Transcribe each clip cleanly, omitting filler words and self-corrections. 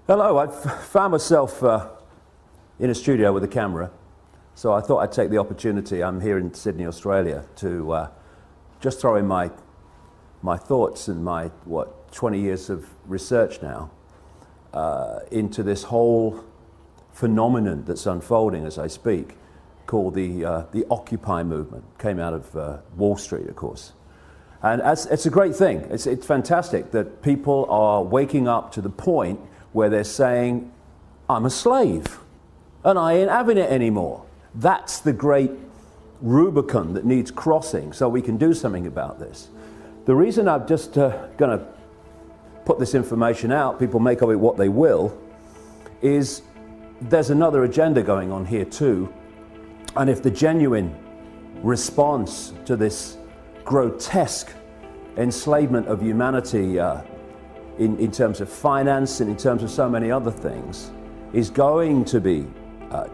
Hello, I've found myself in a studio with a camera, so I thought I'd take the opportunity. I'm here in Sydney, Australia, to just throw in my thoughts and my 20 years of research now into this whole phenomenon that's unfolding as I speak, called the Occupy movement. Came out of Wall Street, of course. And it's a great thing. It's fantastic that people are waking up to the point where they're saying, I'm a slave and I ain't having it anymore. That's the great Rubicon that needs crossing so we can do something about this. The reason I'm just going to put this information out, people make of it what they will, is there's another agenda going on here too. And if the genuine response to this grotesque enslavement of humanity in terms of finance and in terms of so many other things is going to be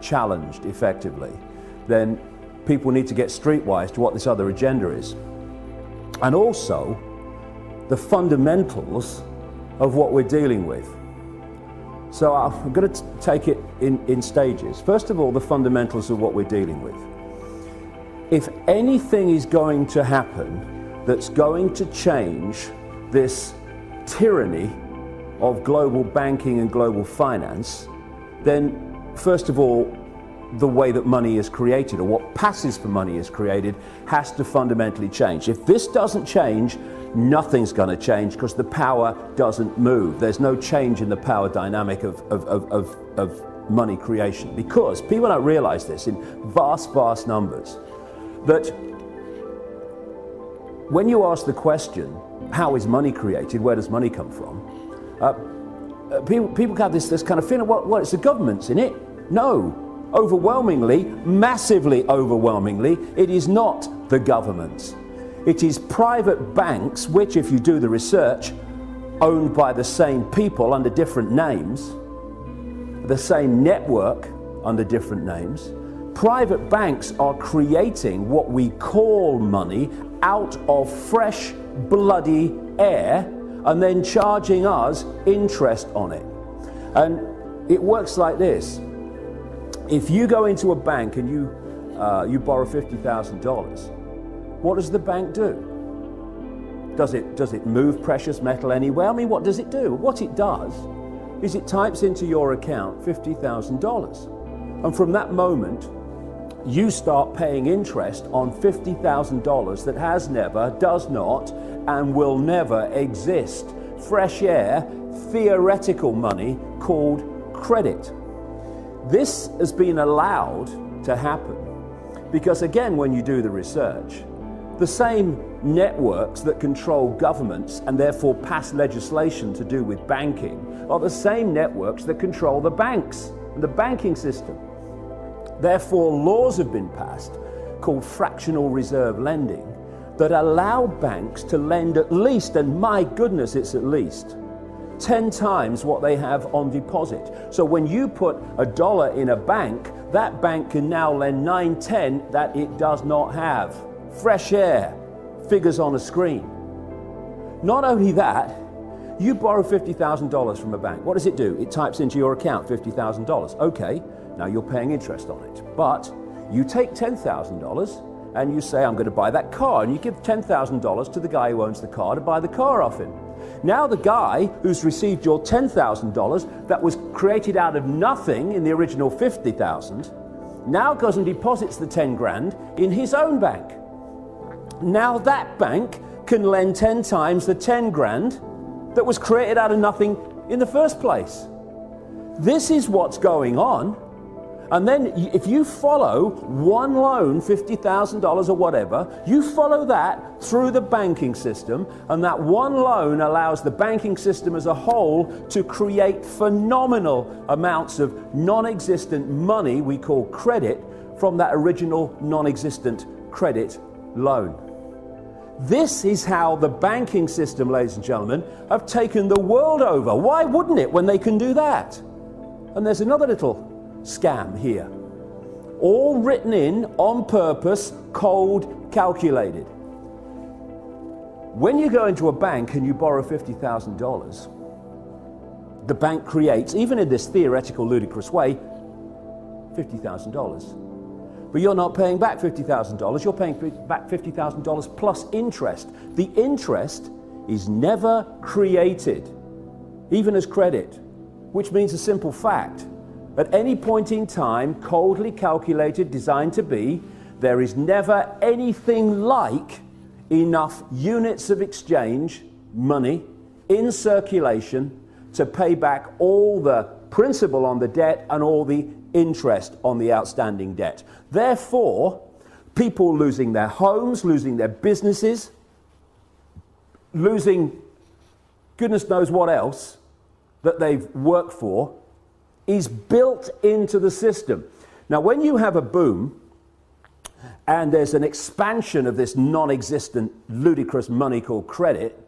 challenged effectively, then people need to get streetwise to what this other agenda is. And also the fundamentals of what we're dealing with. So I'm going to take it in stages. First of all, the fundamentals of what we're dealing with. If anything is going to happen that's going to change this tyranny of global banking and global finance, then first of all, the way that money is created, or what passes for money is created, has to fundamentally change. If this doesn't change, nothing's going to change, because the power doesn't move. There's no change in the power dynamic of money creation, because people don't realize this in vast numbers, that when you ask the question, how is money created, where does money come from, people have this kind of feeling, well, it's the government's in it. No. Overwhelmingly, massively overwhelmingly, it is not the government. It is private banks, which, if you do the research, owned by the same people under different names, the same network under different names. Private banks are creating what we call money out of fresh, bloody air, and then charging us interest on it. And it works like this. If you go into a bank and you borrow $50,000, what does the bank do? Does it move precious metal anywhere? I mean, what does it do? What it does is it types into your account $50,000. And from that moment, you start paying interest on $50,000 that has never, does not, and will never exist. Fresh air, theoretical money called credit. This has been allowed to happen because, again, when you do the research, the same networks that control governments and therefore pass legislation to do with banking are the same networks that control the banks and the banking system. Therefore, laws have been passed called fractional reserve lending that allow banks to lend at least, and my goodness, it's at least 10 times what they have on deposit. So when you put $1 in a bank, that bank can now lend 9/10 that it does not have. Fresh air, figures on a screen. Not only that, you borrow $50,000 from a bank. What does it do? It types into your account $50,000. Okay, now you're paying interest on it. But you take $10,000 and you say, I'm going to buy that car, and you give $10,000 to the guy who owns the car to buy the car off him. Now the guy who's received your $10,000 that was created out of nothing in the original $50,000 now goes and deposits the 10 grand in his own bank. Now that bank can lend 10 times the 10 grand that was created out of nothing in the first place. This is what's going on. And then if you follow one loan, $50,000 or whatever, you follow that through the banking system, and that one loan allows the banking system as a whole to create phenomenal amounts of non-existent money we call credit from that original non-existent credit loan. This is how the banking system, ladies and gentlemen, have taken the world over. Why wouldn't it when they can do that? And there's another little scam here. All written in on purpose, cold, calculated. When you go into a bank and you borrow $50,000, the bank creates, even in this theoretical, ludicrous way, $50,000. But you're not paying back $50,000, you're paying back $50,000 plus interest. The interest is never created, even as credit, which means a simple fact. At any point in time, coldly calculated, designed to be, there is never anything like enough units of exchange, money, in circulation to pay back all the principal on the debt and all the interest on the outstanding debt. Therefore, people losing their homes, losing their businesses, losing goodness knows what else that they've worked for, is built into the system. Now, when you have a boom and there's an expansion of this non-existent, ludicrous money called credit,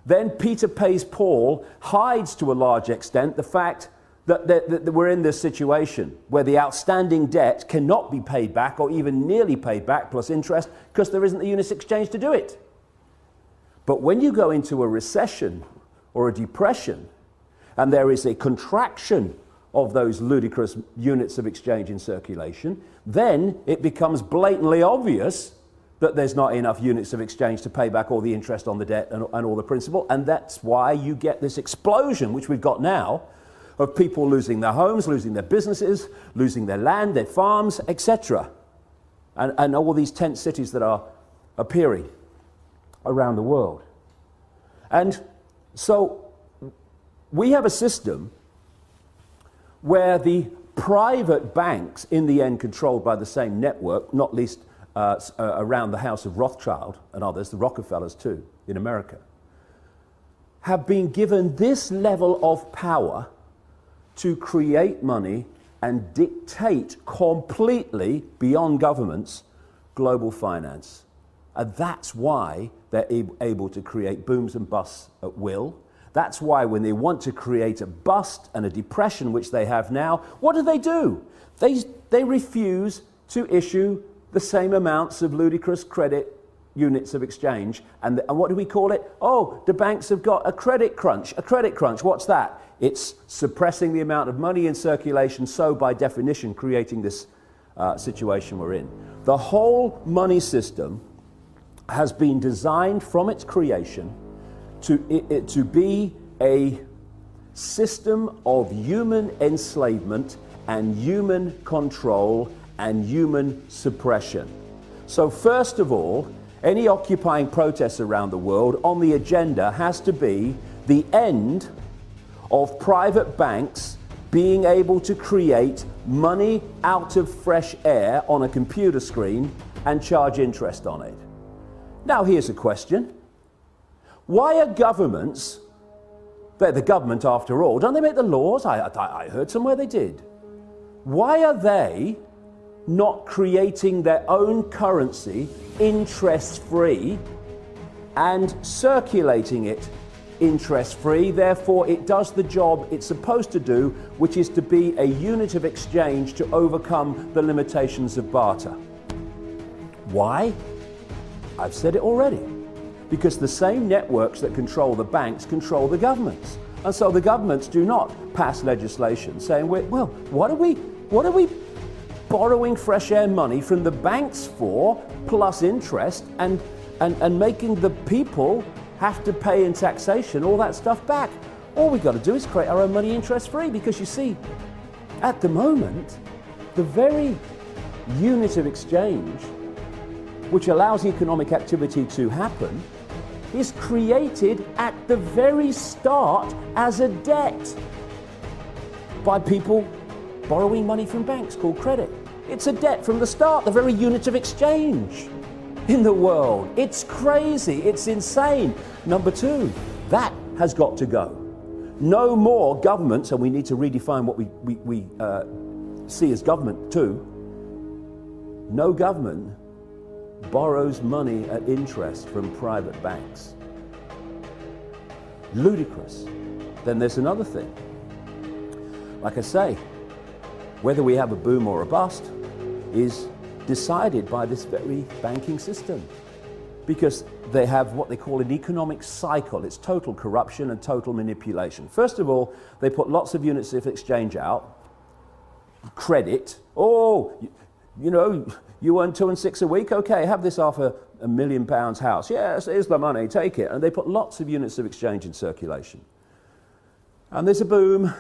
then Peter Pays Paul hides to a large extent the fact that we're in this situation where the outstanding debt cannot be paid back or even nearly paid back plus interest because there isn't the units exchange to do it. But when you go into a recession or a depression and there is a contraction of those ludicrous units of exchange in circulation, then it becomes blatantly obvious that there's not enough units of exchange to pay back all the interest on the debt and all the principal. And that's why you get this explosion, which we've got now, of people losing their homes, losing their businesses, losing their land, their farms, etc. And all these tent cities that are appearing around the world. And so we have a system where the private banks, in the end controlled by the same network, not least around the house of Rothschild and others, the Rockefellers too, in America, have been given this level of power to create money and dictate completely, beyond governments, global finance. And that's why they're able to create booms and busts at will. That's why when they want to create a bust and a depression, which they have now, what do? They refuse to issue the same amounts of ludicrous credit units of exchange. And what do we call it? Oh, the banks have got a credit crunch. A credit crunch, what's that? It's suppressing the amount of money in circulation, so by definition creating this situation we're in. The whole money system has been designed from its creation to be a system of human enslavement and human control and human suppression. So first of all, any occupying protests around the world on the agenda has to be the end of private banks being able to create money out of fresh air on a computer screen and charge interest on it. Now here's a question. Why are governments, they're the government after all, don't they make the laws? I heard somewhere they did. Why are they not creating their own currency interest-free and circulating it interest-free? Therefore, it does the job it's supposed to do, which is to be a unit of exchange to overcome the limitations of barter. Why? I've said it already. Because the same networks that control the banks control the governments. And so the governments do not pass legislation saying, well, what are we borrowing fresh air money from the banks for, plus interest, and making the people have to pay in taxation all that stuff back? All we've got to do is create our own money interest-free, because you see, at the moment, the very unit of exchange which allows economic activity to happen is created at the very start as a debt by people borrowing money from banks called credit. It's a debt from the start, the very unit of exchange in the world. It's crazy, it's insane. Number two, that has got to go. No more governments, and we need to redefine what we see as government too. No government borrows money at interest from private banks. Ludicrous. Then there's another thing. Like I say, whether we have a boom or a bust is decided by this very banking system. Because they have what they call an economic cycle. It's total corruption and total manipulation. First of all, they put lots of units of exchange out, credit. Oh, you know, you earn 2 and 6 a week? Okay, have this £500,000 house. Yes, here's the money, take it. And they put lots of units of exchange in circulation. And there's a boom,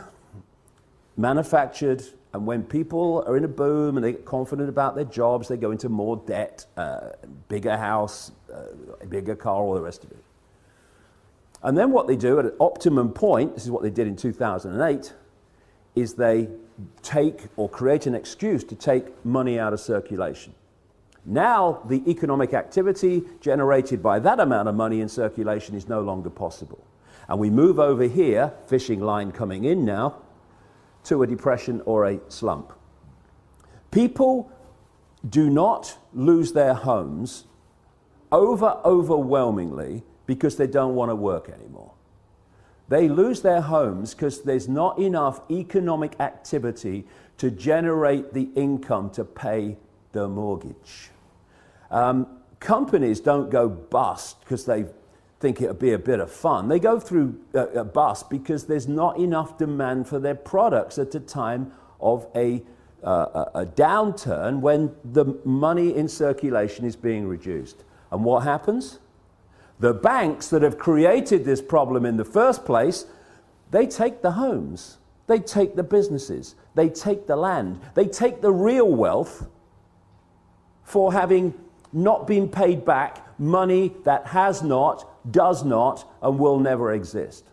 manufactured, and when people are in a boom and they get confident about their jobs, they go into more debt, bigger house, a bigger car, all the rest of it. And then what they do at an optimum point, this is what they did in 2008, is they take or create an excuse to take money out of circulation. Now the economic activity generated by that amount of money in circulation is no longer possible. And we move over here, fishing line coming in now, to a depression or a slump. People do not lose their homes overwhelmingly because they don't want to work anymore. They lose their homes because there's not enough economic activity to generate the income to pay the mortgage. Companies don't go bust because they think it would be a bit of fun. They go through a bust because there's not enough demand for their products at a time of a downturn when the money in circulation is being reduced. And what happens? The banks that have created this problem in the first place, they take the homes, they take the businesses, they take the land, they take the real wealth for having not been paid back money that has not, does not, and will never exist.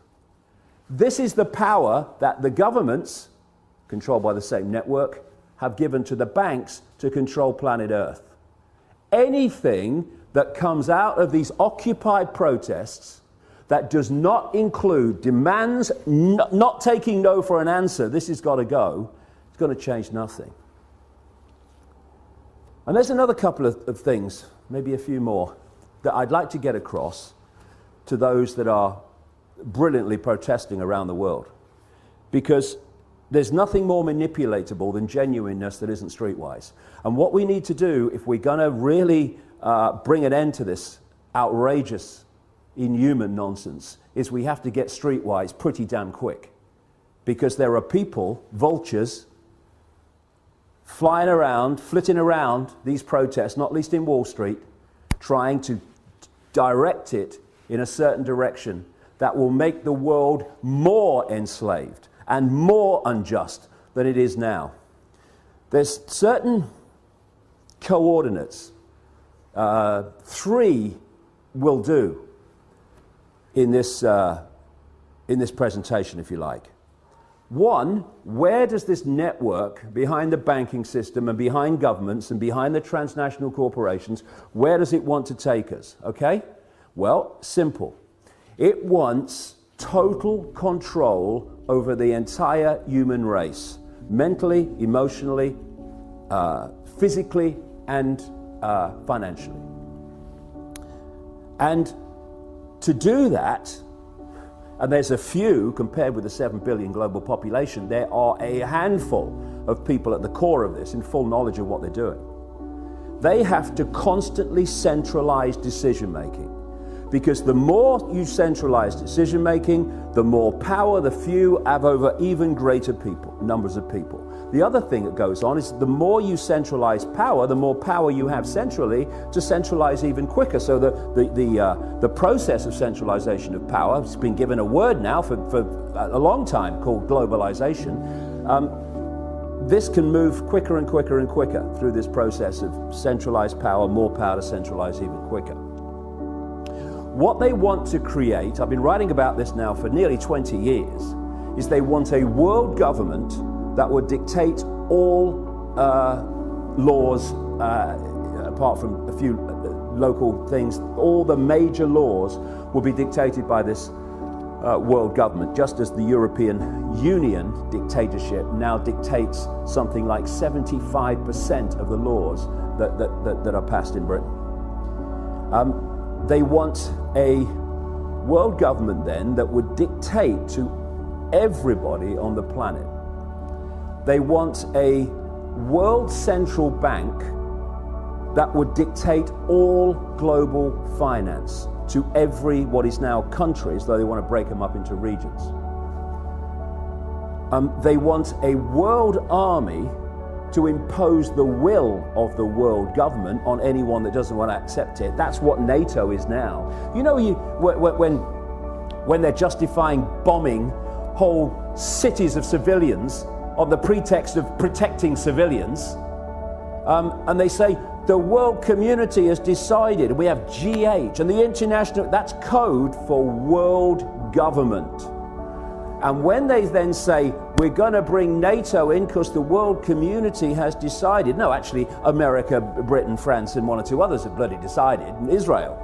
This is the power that the governments, controlled by the same network, have given to the banks to control planet Earth. Anything that comes out of these Occupy protests that does not include demands, not taking no for an answer, this has got to go, it's going to change nothing. And there's another couple of things, maybe a few more, that I'd like to get across to those that are brilliantly protesting around the world. Because there's nothing more manipulatable than genuineness that isn't streetwise. And what we need to do, if we're going to really bring an end to this outrageous, inhuman nonsense, is we have to get streetwise pretty damn quick. Because there are people, vultures, flying around, flitting around these protests, not least in Wall Street, trying to direct it in a certain direction that will make the world more enslaved and more unjust than it is now. There's certain coordinates, 3 will do in this presentation, if you like. 1, where does this network behind the banking system and behind governments and behind the transnational corporations, where does it want to take us? Okay? Well, simple. It wants total control over the entire human race, mentally, emotionally, physically, and financially. And to do that, and there's a few, compared with the 7 billion global population, there are a handful of people at the core of this in full knowledge of what they're doing. They have to constantly centralize decision-making. Because the more you centralize decision-making, the more power the few have over even greater numbers of people. The other thing that goes on is the more you centralize power, the more power you have centrally to centralize even quicker. So the process of centralization of power has been given a word now for a long time called globalization. This can move quicker and quicker and quicker through this process of centralized power, more power to centralize even quicker. What they want to create, I've been writing about this now for nearly 20 years, is they want a world government that would dictate all laws, apart from a few local things, all the major laws will be dictated by this world government, just as the European Union dictatorship now dictates something like 75% of the laws that are passed in Britain. They want a world government then that would dictate to everybody on the planet. They want a world central bank that would dictate all global finance to every what is now countries, though they want to break them up into regions. They want a world army to impose the will of the world government on anyone that doesn't want to accept it. That's what NATO is now. You know, when they're justifying bombing whole cities of civilians on the pretext of protecting civilians, and they say the world community has decided, and we have G8, and the international, that's code for world government. And when they then say, we're going to bring NATO in because the world community has decided, no, actually, America, Britain, France, and one or two others have bloody decided, and Israel.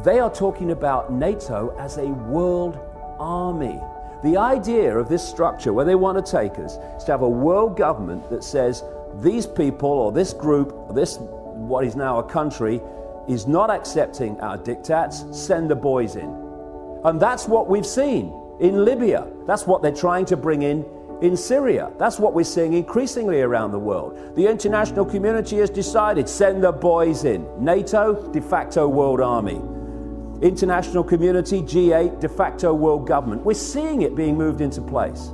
They are talking about NATO as a world army. The idea of this structure, where they want to take us, is to have a world government that says, these people, or this group, or this, what is now a country, is not accepting our diktats, send the boys in. And that's what we've seen in Libya. That's what they're trying to bring in Syria. That's what we're seeing increasingly around the world. The international community has decided, send the boys in. NATO, de facto world army. International community, G8, de facto world government. We're seeing it being moved into place.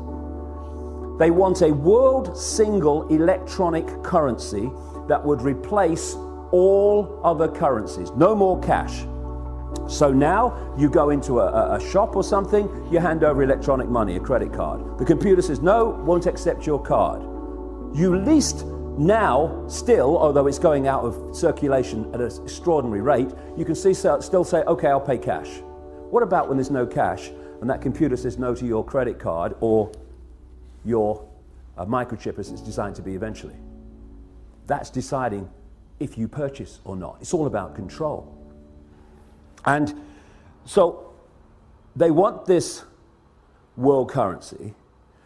They want a world single electronic currency that would replace all other currencies. No more cash. So now you go into a shop or something, you hand over electronic money, a credit card. The computer says, no, won't accept your card. You least now, still, although it's going out of circulation at an extraordinary rate, you can still say, okay, I'll pay cash. What about when there's no cash and that computer says no to your credit card or your microchip as it's designed to be eventually? That's deciding if you purchase or not. It's all about control. And so they want this world currency,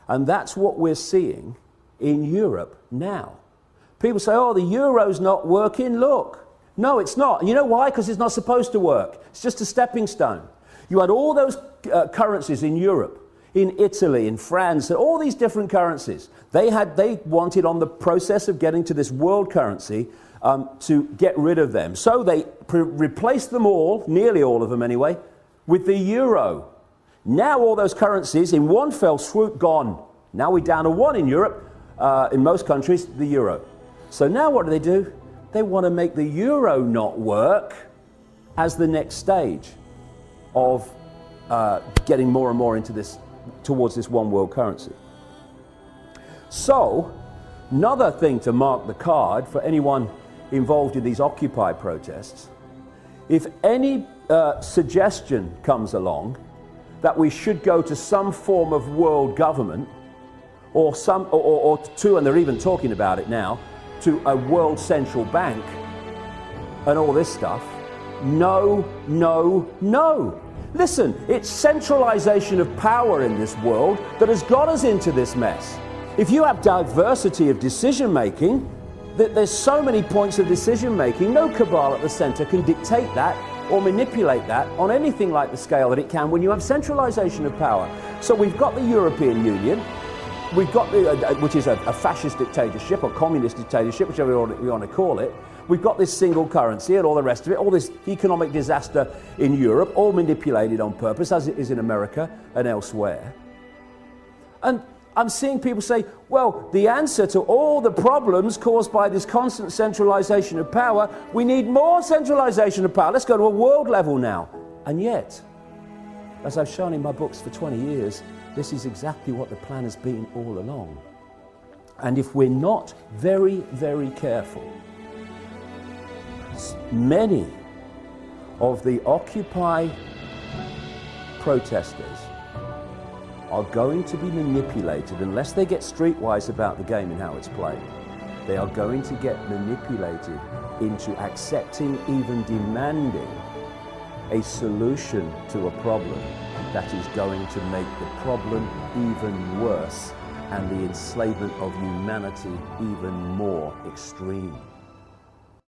and that's what we're seeing in Europe now. People say, oh, the euro's not working. Look. No, it's not. And you know why? Because it's not supposed to work. It's just a stepping stone. You had all those currencies in Europe, in Italy, in France, all these different currencies. They wanted on the process of getting to this world currency to get rid of them. So they replaced them all, nearly all of them anyway, with the euro. Now all those currencies in one fell swoop gone. Now we're down to one in Europe, in most countries, the euro. So now what do? They want to make the euro not work as the next stage of getting more and more into this, towards this one world currency. So, another thing to mark the card for anyone involved in these Occupy protests, if any suggestion comes along that we should go to some form of world government, or to, and they're even talking about it now, to a world central bank and all this stuff, no, no, no. Listen, it's centralization of power in this world that has got us into this mess. If you have diversity of decision making, that there's so many points of decision making, no cabal at the center can dictate that or manipulate that on anything like the scale that it can when you have centralization of power. So we've got the European Union, we've got which is a fascist dictatorship or communist dictatorship, whichever you want to call it. We've got this single currency and all the rest of it, all this economic disaster in Europe, all manipulated on purpose, as it is in America and elsewhere. And I'm seeing people say, well, the answer to all the problems caused by this constant centralization of power, we need more centralization of power. Let's go to a world level now. And yet, as I've shown in my books for 20 years, this is exactly what the plan has been all along. And if we're not very, very careful, many of the Occupy protesters are going to be manipulated, unless they get streetwise about the game and how it's played. They are going to get manipulated into accepting, even demanding, a solution to a problem that is going to make the problem even worse and the enslavement of humanity even more extreme.